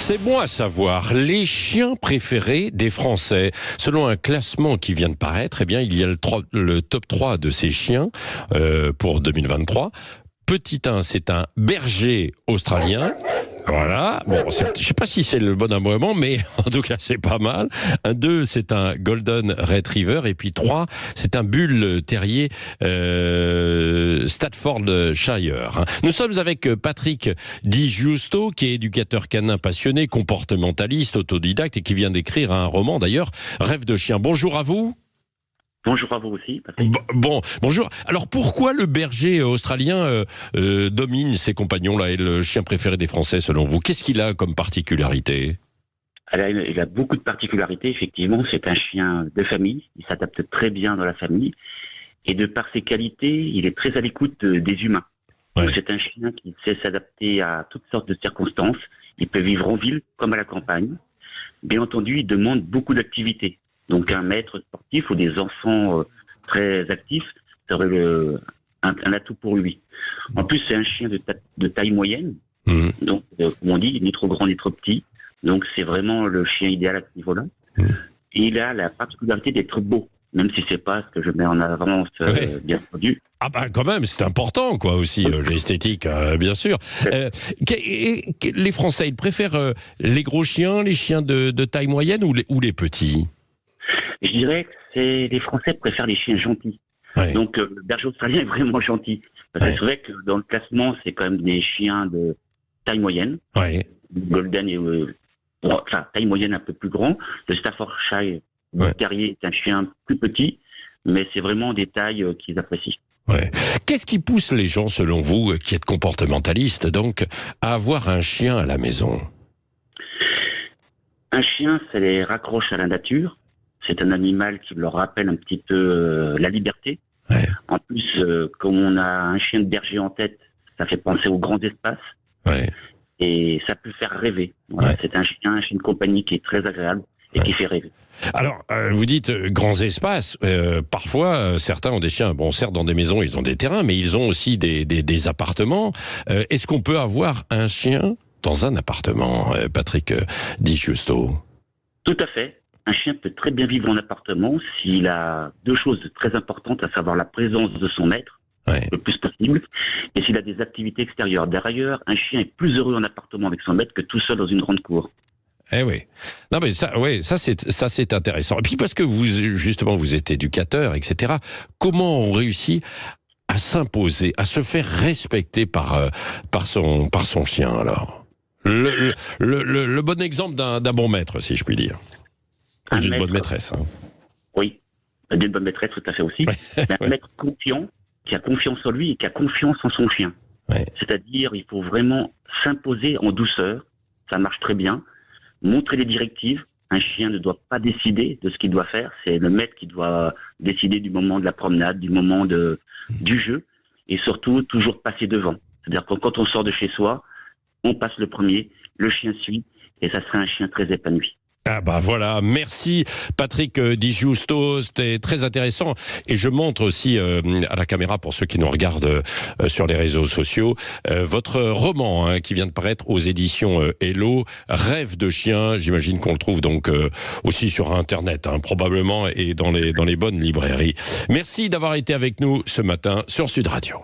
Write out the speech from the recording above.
C'est bon à savoir, les chiens préférés des Français. Selon un classement qui vient de paraître, eh bien, il y a le top 3 de ces chiens pour 2023. Petit 1, c'est un berger australien. Voilà, bon, je ne sais pas si c'est le bon abonnement, mais en tout cas, c'est pas mal. Un 2, c'est un Golden Retriever. Et puis 3, c'est un Bull Terrier Staffordshire. Nous sommes avec Patrick Di Giusto, qui est éducateur canin passionné, comportementaliste, autodidacte, et qui vient d'écrire un roman, d'ailleurs, Rêve de chien. Bonjour à vous. Bonjour à vous aussi, Patrick. Bonjour. Alors pourquoi le berger australien domine ses compagnons-là et le chien préféré des Français selon vous? Qu'est-ce qu'il a comme particularité? Alors, il a beaucoup de particularités, effectivement. C'est un chien de famille. Il s'adapte très bien dans la famille. Et de par ses qualités, il est très à l'écoute des humains. Ouais. Donc, c'est un chien qui sait s'adapter à toutes sortes de circonstances. Il peut vivre en ville comme à la campagne. Bien entendu, il demande beaucoup d'activité. Donc un maître sportif ou des enfants très actifs serait un atout pour lui. En plus, c'est un chien de taille moyenne. Donc, comme on dit, ni trop grand ni trop petit. Donc c'est vraiment le chien idéal à ce niveau-là. Et il a la particularité d'être beau, même si c'est pas ce que je mets en avance, bien entendu. Ah bah quand même, c'est important quoi aussi, l'esthétique, bien sûr. Les Français, ils préfèrent les gros chiens, les chiens de taille moyenne ou les petits? Je dirais que les Français préfèrent les chiens gentils. Ouais. Donc, le berger australien est vraiment gentil. Parce que c'est vrai que dans le classement, c'est quand même des chiens de taille moyenne. Ouais. Golden est, taille moyenne un peu plus grand. Le Staffordshire Terrier est un chien plus petit, mais c'est vraiment des tailles qu'ils apprécient. Ouais. Qu'est-ce qui pousse les gens, selon vous, qui êtes comportementaliste, donc, à avoir un chien à la maison? Un chien, ça les raccroche à la nature. C'est un animal qui leur rappelle un petit peu la liberté. Ouais. En plus, comme on a un chien de berger en tête, ça fait penser aux grands espaces. Ouais. Et ça peut faire rêver. Voilà, c'est un chien de compagnie qui est très agréable et qui fait rêver. Alors, vous dites grands espaces. Parfois, certains ont des chiens. Bon, certes, dans des maisons, ils ont des terrains, mais ils ont aussi des appartements. Est-ce qu'on peut avoir un chien dans un appartement, Patrick Di Giusto? Tout à fait. Un chien peut très bien vivre en appartement s'il a deux choses très importantes, à savoir la présence de son maître, le plus possible, et s'il a des activités extérieures. D'ailleurs, un chien est plus heureux en appartement avec son maître que tout seul dans une grande cour. Eh oui. Non mais ça c'est intéressant. Et puis parce que vous êtes éducateur, etc. Comment on réussit à s'imposer, à se faire respecter par son chien alors? Le bon exemple d'un bon maître, si je puis dire. D'une bonne maîtresse. Hein. Oui, d'une bonne maîtresse, tout à fait aussi. Mais un maître confiant, qui a confiance en lui et qui a confiance en son chien. Ouais. C'est-à-dire, il faut vraiment s'imposer en douceur. Ça marche très bien. Montrer les directives. Un chien ne doit pas décider de ce qu'il doit faire. C'est le maître qui doit décider du moment de la promenade, du moment du jeu. Et surtout, toujours passer devant. C'est-à-dire que quand on sort de chez soi, on passe le premier, le chien suit, et ça serait un chien très épanoui. Ah bah voilà, merci Patrick Di Giusto, c'était très intéressant et je montre aussi à la caméra pour ceux qui nous regardent sur les réseaux sociaux votre roman qui vient de paraître aux éditions Hello, Rêve de chien, j'imagine qu'on le trouve donc aussi sur internet probablement et dans les bonnes librairies. Merci d'avoir été avec nous ce matin sur Sud Radio.